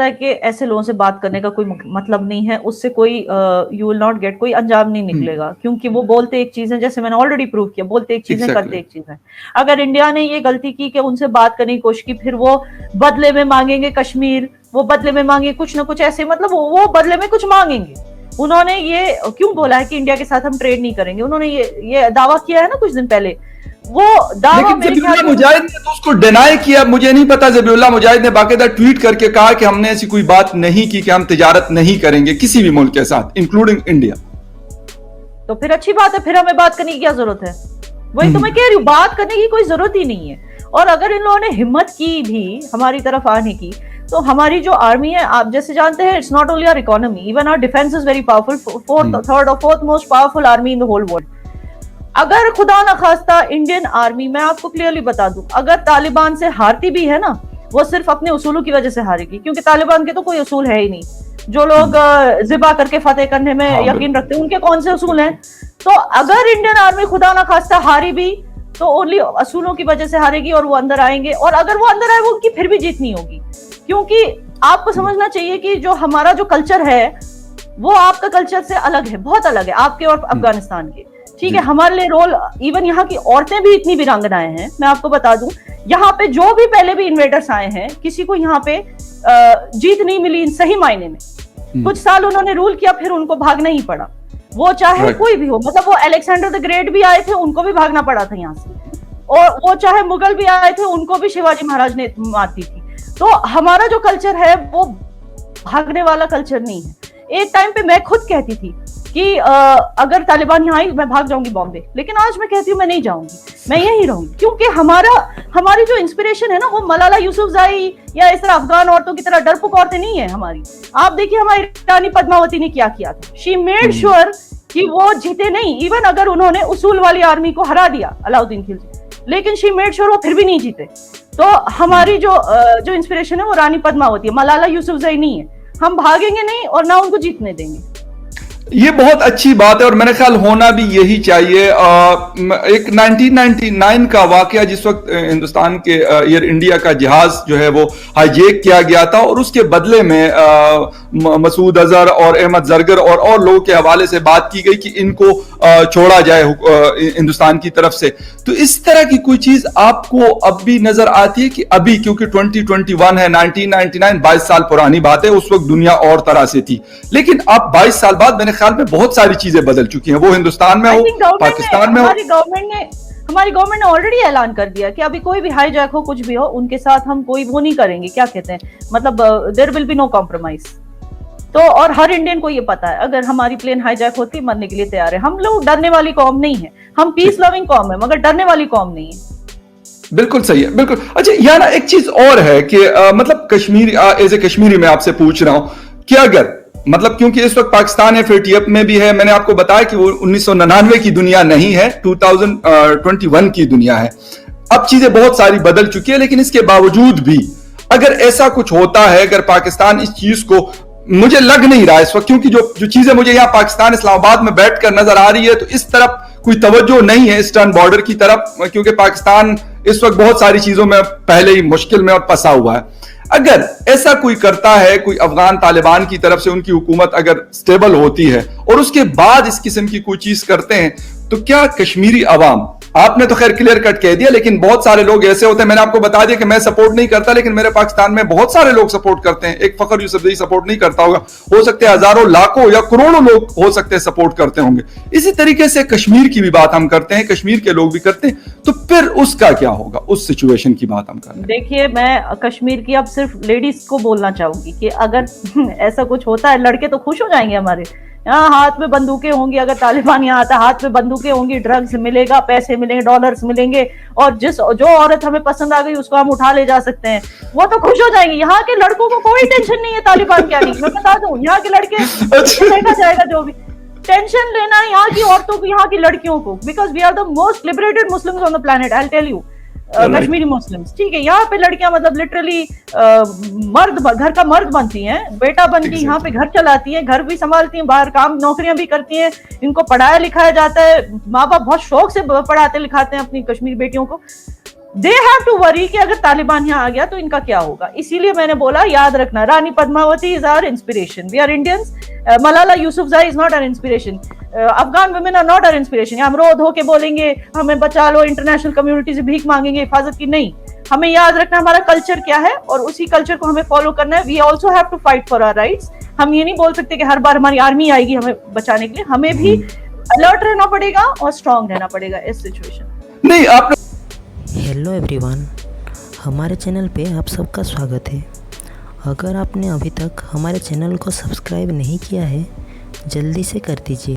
है कि ऐसे लोगों से बात करने का कोई मतलब नहीं है, उससे कोई यू विल नॉट गेट, कोई अंजाम नहीं निकलेगा, क्योंकि वो बोलते एक चीज है, जैसे मैंने ऑलरेडी प्रूव किया, बोलते एक चीज है, करते एक चीज है। अगर इंडिया ने ये गलती की कि उनसे बात करने की कोशिश की, फिर वो बदले में मांगेंगे कश्मीर, वो बदले में मांगे कुछ ना कुछ ऐसे, मतलब वो बदले में कुछ मांगेंगे। उन्होंने ये क्यों बोला है कि इंडिया के साथ हम ट्रेड नहीं करेंगे, उन्होंने ये दावा किया है ना कुछ दिन पहले, वो दावा। लेकिन ज़बीउल्लाह मुजाहिद ने तो उसको डिनाई किया। मुझे नहीं पता, ज़बीउल्लाह मुजाहिद ने बाकायदा ट्वीट करके कहा कि हमने ऐसी कोई बात नहीं की कि हम तिजारत नहीं करेंगे किसी भी मुल्क के साथ, इंक्लूडिंग इंडिया। तो फिर अच्छी बात है, फिर हमें बात करने की क्या जरूरत है? वही तो मैं कह रही हूँ, बात करने की कोई जरूरत ही नहीं है। और अगर इन लोगों ने हिम्मत की भी हमारी तरफ आने की, तो हमारी जो आर्मी है, आप जैसे जानते हैं, it's not only our economy, even our defence is very powerful, third और fourth most powerful army in the whole world. अगर खुदा ना खास्ता इंडियन आर्मी, मैं आपको क्लियरली बता दूं, अगर तालिबान से हारती भी है ना, वो सिर्फ अपने उसूलों की वजह से हारेगी, क्योंकि तालिबान के तो कोई उसूल है ही नहीं। जो लोग जिबा करके फतेह करने में यकीन रखते हैं, उनके कौन से उसूल हैं? तो अगर इंडियन आर्मी खुदा ना खास्ता हारी भी, तो ओनली असूलों की वजह से हारेगी और वो अंदर आएंगे, और अगर वो अंदर आए, वो उनकी फिर भी जीत नहीं होगी। क्योंकि आपको समझना चाहिए कि जो हमारा जो कल्चर है, वो आपका कल्चर से अलग है, बहुत अलग है आपके और अफगानिस्तान के। ठीक है, हमारे लिए रोल, इवन यहाँ की औरतें भी इतनी वीरांगनाएं हैं। मैं आपको बता दूं, यहाँ पे जो भी पहले भी इन्वेडर्स आए हैं, किसी को यहाँ पे जीत नहीं मिली सही मायने में। कुछ साल उन्होंने रूल किया, फिर उनको भागना ही पड़ा, वो चाहे कोई भी हो। मतलब वो अलेक्जेंडर द ग्रेट भी आए थे, उनको भी भागना पड़ा था यहाँ से, और वो चाहे मुगल भी आए थे, उनको भी शिवाजी महाराज ने मात दी थी। तो हमारा जो कल्चर है, वो भागने वाला कल्चर नहीं है। एक टाइम पे मैं खुद कहती थी कि अगर तालिबान यहाँ आई, मैं भाग जाऊंगी बॉम्बे, लेकिन आज मैं कहती हूँ मैं नहीं जाऊंगी, मैं यहीं रहूंगी, क्योंकि हमारी जो इंस्पिरेशन है ना, वो मलाला यूसुफजाई या इस तरह अफगान औरतों की तरह डरपोक औरतें नहीं है हमारी। आप देखिए हमारी रानी पद्मावती ने क्या किया था, शी मेड श्योर कि वो जीते नहीं, इवन अगर उन्होंने उसूल वाली आर्मी को हरा दिया अलाउद्दीन खिलजी, लेकिन शी मेड श्योर वो फिर भी नहीं जीते। तो हमारी जो इंस्पिरेशन है, वो रानी पद्मावती है, मलाला यूसुफजाई नहीं है। हम भागेंगे नहीं और ना उनको जीतने देंगे। ये बहुत अच्छी बात है और मेरे ख्याल होना भी यही चाहिए। एक 1999 का वाकया, जिस वक्त हिंदुस्तान के एयर इंडिया का जहाज जो है वो हाईजेक किया गया था, और उसके बदले में मसूद अजहर और अहमद जरगर और लोगों के हवाले से बात की गई कि इनको छोड़ा जाए हिंदुस्तान की तरफ से। तो इस तरह की कोई चीज आपको अब भी नजर आती है कि अभी, क्योंकि 2021 है, 1999 22 साल पुरानी बात है, उस वक्त दुनिया और तरह से थी, लेकिन अब 22 साल बाद मेरे ख्याल में बहुत सारी चीजें बदल चुकी हैं, वो हिंदुस्तान में हो, पाकिस्तान में हो। हमारी गवर्नमेंट ने ऑलरेडी ऐलान कर दिया कि अभी कोई भी हाईजैक हो, कुछ भी हो, उनके साथ हम कोई वो नहीं करेंगे, क्या कहते हैं, मतलब there will be no compromise. तो और हर इंडियन को ये पता है, अगर हमारी प्लेन हाईजैक होती, मरने के लिए तैयार है। हम लोग डरने वाली कौम नहीं है, हम पीस लविंग कौम है, मगर डरने वाली कौम नहीं है। बिल्कुल सही है, बिल्कुल। अच्छा, यहाँ ना एक चीज और है कि मतलब कश्मीर, एज ए कश्मीरी मैं आपसे पूछ रहा हूं कि अगर, मतलब क्योंकि इस वक्त पाकिस्तान एफएटीएफ में भी है, मैंने आपको बताया कि वो 1999 की दुनिया नहीं है, 2021 की दुनिया है। अब चीजें बहुत सारी बदल चुकी है, लेकिन इसके बावजूद भी अगर ऐसा कुछ होता है, अगर पाकिस्तान इस चीज को, मुझे लग नहीं रहा इस वक्त, क्योंकि जो चीजें मुझे यहाँ पाकिस्तान इस्लामाबाद में बैठकर नजर आ रही है, तो इस तरफ कोई तवज्जो नहीं है, ईस्टर्न बॉर्डर की तरफ, क्योंकि पाकिस्तान इस वक्त बहुत सारी चीजों में पहले ही मुश्किल में और फंसा हुआ है। अगर ऐसा कोई करता है, कोई अफगान तालिबान की तरफ से उनकी हुकूमत अगर स्टेबल होती है और उसके बाद इस किस्म की कोई चीज करते हैं, तो क्या कश्मीरी अवाम, आपने तो खैर क्लियर कट कह दिया, लेकिन बहुत सारे लोग ऐसे होते हैं, मैंने आपको बता दिया कि मैं सपोर्ट नहीं करता, लेकिन मेरे पाकिस्तान में बहुत सारे लोग सपोर्ट करते हैं। एक फखर यूसुफजई सपोर्ट नहीं करता होगा, हो सकते हैं हजारों, लाखों या करोड़ों लोग हो सकते हैं सपोर्ट करते होंगे। इसी तरीके से कश्मीर की भी बात हम करते हैं, कश्मीर के लोग भी करते हैं, तो फिर उसका क्या होगा, उस सिचुएशन की बात हम कर रहे हैं। देखिए, मैं कश्मीर की अब सिर्फ लेडीज को बोलना चाहूंगी कि अगर ऐसा कुछ होता है, लड़के तो खुश हो जाएंगे हमारे, यहाँ हाथ में बंदूकें होंगी, अगर तालिबान यहाँ आता है, हाथ में बंदूकें होंगी, ड्रग्स मिलेगा, पैसे मिलेंगे, डॉलर्स मिलेंगे, और जो औरत हमें पसंद आ गई उसको हम उठा ले जा सकते हैं, वो तो खुश हो जाएंगे। यहाँ के लड़कों को कोई टेंशन नहीं है तालिबान क्या नहीं, मैं बता दूं, यहाँ के लड़के देखा जाएगा, जो भी टेंशन लेना है यहाँ की औरतों को, यहाँ की लड़कियों को, because we are the most liberated Muslims on the planet, I will tell you, Kashmiri Muslims. ठीक है, यहाँ पे लड़कियां मतलब लिटरली मर्द, घर का मर्द बनती हैं, बेटा बनती, यहाँ पे घर चलाती हैं, घर भी संभालती हैं, बाहर काम नौकरियां भी करती हैं, इनको पढ़ाया लिखाया जाता है, माँ बाप बहुत शौक से पढ़ाते लिखाते हैं अपनी कश्मीरी बेटियों को। दे हैव टू वरी कि अगर तालिबान यहाँ आ गया तो इनका क्या होगा। इसीलिए मैंने बोला याद रखना, Rani Padmavati is our inspiration, we are Indians, Malala Yousafzai is not our inspiration, Afghan women are not our inspiration. हम रो धो के बोलेंगे हमें बचा लो, इंटरनेशनल कम्युनिटी से भीख मांगेंगे हिफाजत की, नहीं। हमें याद रखना हमारा कल्चर क्या है और उसी कल्चर को हमें फॉलो करना है। We also have to fight for our rights. हम ये नहीं बोल सकते कि हर बार हमारी आर्मी आएगी हमें बचाने के लिए, हमें भी अलर्ट रहना पड़ेगा और स्ट्रांग रहना पड़ेगा इस सिचुएशन। नहीं आपने हेलो एवरीवन, हमारे चैनल पे आप सबका स्वागत है। अगर आपने अभी तक हमारे चैनल को सब्सक्राइब नहीं किया है, जल्दी से कर दीजिए